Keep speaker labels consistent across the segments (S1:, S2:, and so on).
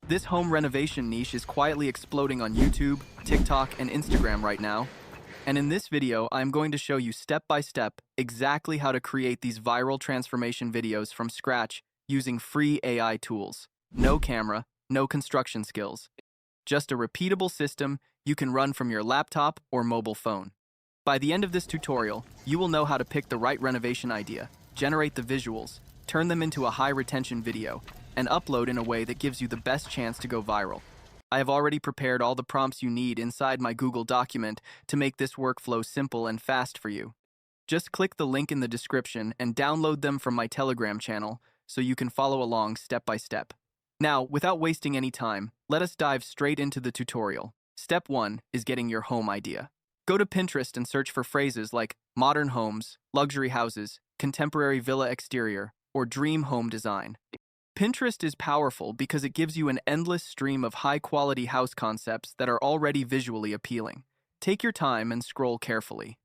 S1: This home renovation niche is quietly exploding on YouTube, TikTok, and Instagram right now. And in this video, I'm going to show you step by step exactly how to create these viral transformation videos from scratch using free AI tools. No camera, no construction skills. Just a repeatable system you can run from your laptop or mobile phone. By the end of this tutorial, you will know how to pick the right renovation idea, generate the visuals, turn them into a high-retention video, and upload in a way that gives you the best chance to go viral. I have already prepared all the prompts you need inside my Google document to make this workflow simple and fast for you. Just click the link in the description and download them from my Telegram channel so you can follow along step by step. Now, without wasting any time, let us dive straight into the tutorial. Step 1 is getting your home idea. Go to Pinterest and search for phrases like modern homes, luxury houses, contemporary villa exterior, or dream home design. Pinterest is powerful because it gives you an endless stream of high-quality house concepts that are already visually appealing. Take your time and scroll carefully.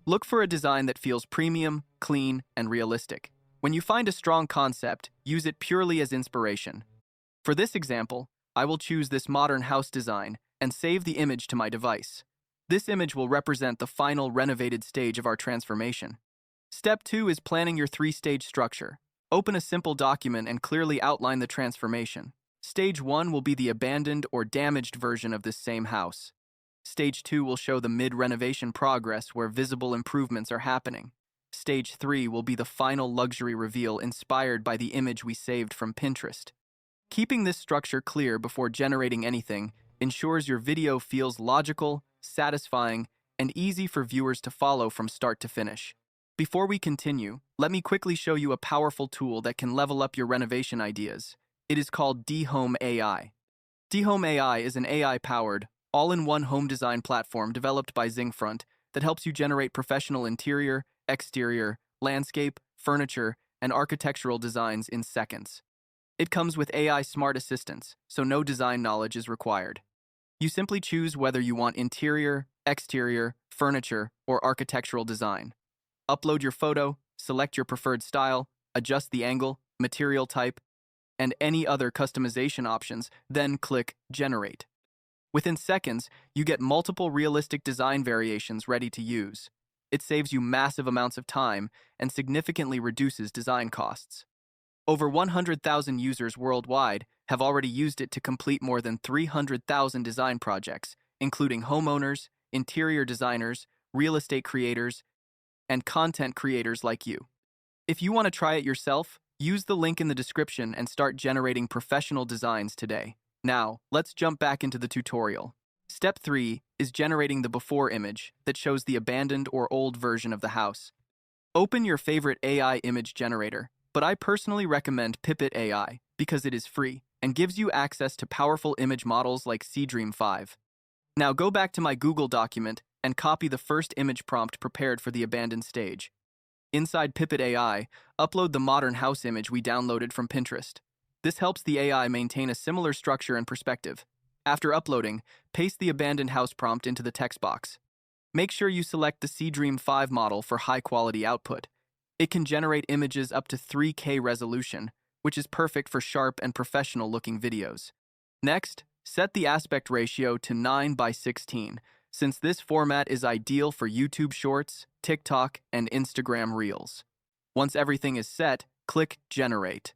S1: Look for a design that feels premium, clean, and realistic. When you find a strong concept, use it purely as inspiration. For this example, I will choose this modern house design and save the image to my device. This image will represent the final renovated stage of our transformation. Step 2 is planning your 3-stage structure. Open a simple document and clearly outline the transformation. Stage 1 will be the abandoned or damaged version of this same house. Stage 2 will show the mid-renovation progress where visible improvements are happening. Stage 3 will be the final luxury reveal inspired by the image we saved from Pinterest. Keeping this structure clear before generating anything ensures your video feels logical, satisfying, and easy for viewers to follow from start to finish. Before we continue, let me quickly show you a powerful tool that can level up your renovation ideas. It is called dHome AI. dHome AI is an AI-powered, all-in-one home design platform developed by Zingfront that helps you generate professional interior, exterior, landscape, furniture, and architectural designs in seconds. It comes with AI smart assistants, so no design knowledge is required. You simply choose whether you want interior, exterior, furniture, or architectural design. Upload your photo, select your preferred style, adjust the angle, material type, and any other customization options, then click Generate. Within seconds, you get multiple realistic design variations ready to use. It saves you massive amounts of time and significantly reduces design costs. Over 100,000 users worldwide have already used it to complete more than 300,000 design projects, including homeowners, interior designers, real estate creators, and content creators like you. If you want to try it yourself, use the link in the description and start generating professional designs today. Now, let's jump back into the tutorial. Step 3 is generating the before image that shows the abandoned or old version of the house. Open your favorite AI image generator, but I personally recommend Pipit AI because it is free and gives you access to powerful image models like Dream 5. Now go back to my Google document and copy the first image prompt prepared for the abandoned stage. Inside Pipit AI, upload the modern house image we downloaded from Pinterest. This helps the AI maintain a similar structure and perspective. After uploading, paste the abandoned house prompt into the text box. Make sure you select the Dream 5 model for high-quality output. It can generate images up to 3K resolution, which is perfect for sharp and professional-looking videos. Next, set the aspect ratio to 9:16, since this format is ideal for YouTube Shorts, TikTok, and Instagram Reels. Once everything is set, click Generate.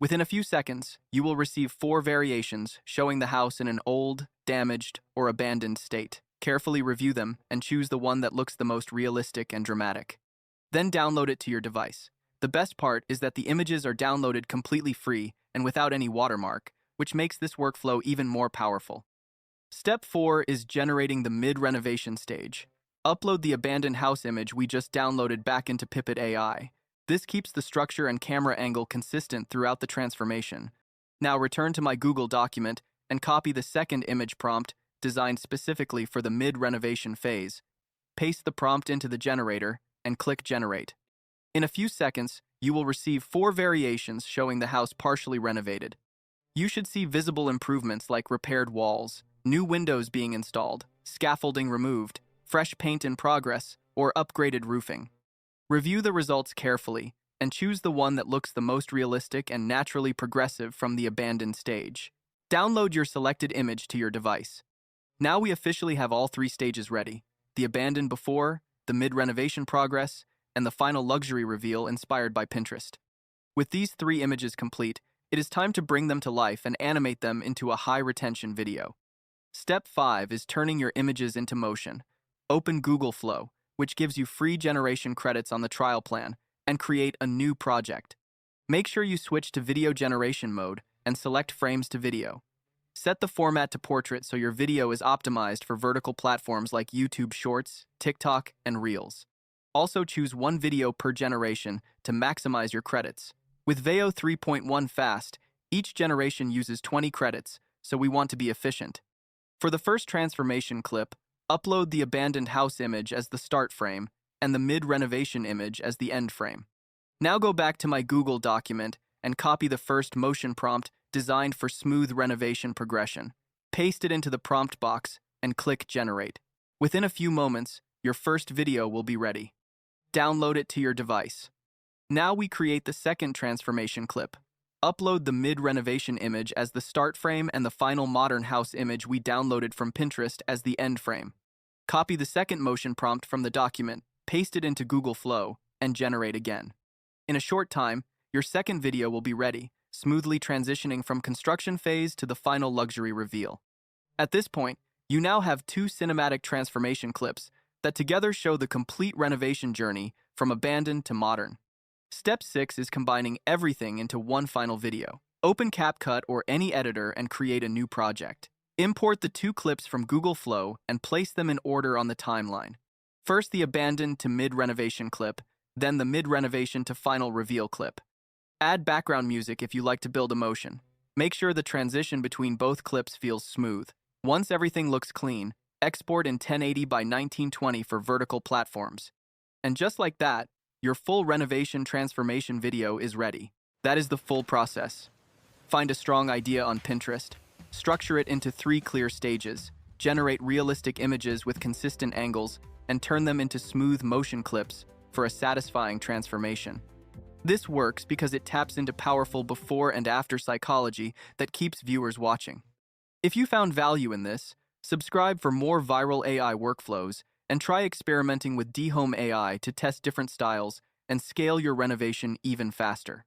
S1: Within a few seconds, you will receive 4 variations showing the house in an old, damaged, or abandoned state. Carefully review them and choose the one that looks the most realistic and dramatic. Then download it to your device. The best part is that the images are downloaded completely free and without any watermark, which makes this workflow even more powerful. Step 4 is generating the mid-renovation stage. Upload the abandoned house image we just downloaded back into Pipit AI. This keeps the structure and camera angle consistent throughout the transformation. Now return to my Google document and copy the second image prompt designed specifically for the mid-renovation phase. Paste the prompt into the generator and click Generate. In a few seconds, you will receive 4 variations showing the house partially renovated. You should see visible improvements like repaired walls, new windows being installed, scaffolding removed, fresh paint in progress, or upgraded roofing. Review the results carefully and choose the one that looks the most realistic and naturally progressive from the abandoned stage. Download your selected image to your device. Now we officially have all three stages ready: the abandoned before, the mid-renovation progress, and the final luxury reveal inspired by Pinterest. With these three images complete, it is time to bring them to life and animate them into a high-retention video. Step 5 is turning your images into motion. Open Google Flow, which gives you free generation credits on the trial plan, and create a new project. Make sure you switch to video generation mode and select frames to video. Set the format to portrait so your video is optimized for vertical platforms like YouTube Shorts, TikTok, and Reels. Also choose one video per generation to maximize your credits. With Veo 3.1 Fast, each generation uses 20 credits, so we want to be efficient. For the first transformation clip, upload the abandoned house image as the start frame and the mid-renovation image as the end frame. Now go back to my Google document and copy the first motion prompt designed for smooth renovation progression. Paste it into the prompt box and click Generate. Within a few moments, your first video will be ready. Download it to your device. Now we create the second transformation clip. Upload the mid-renovation image as the start frame and the final modern house image we downloaded from Pinterest as the end frame. Copy the second motion prompt from the document, paste it into Google Flow, and generate again. In a short time, your second video will be ready, smoothly transitioning from construction phase to the final luxury reveal. At this point, you now have two cinematic transformation clips that together show the complete renovation journey from abandoned to modern. Step 6 is combining everything into one final video. Open CapCut or any editor and create a new project. Import the two clips from Google Flow and place them in order on the timeline. First the abandoned to mid-renovation clip, then the mid-renovation to final reveal clip. Add background music if you like to build emotion. Make sure the transition between both clips feels smooth. Once everything looks clean, export in 1080 by 1920 for vertical platforms. And just like that, your full renovation transformation video is ready. That is the full process. Find a strong idea on Pinterest. Structure it into 3 clear stages. Generate realistic images with consistent angles and turn them into smooth motion clips for a satisfying transformation. This works because it taps into powerful before and after psychology that keeps viewers watching. If you found value in this, subscribe for more viral AI workflows and try experimenting with D-Home AI to test different styles and scale your renovation even faster.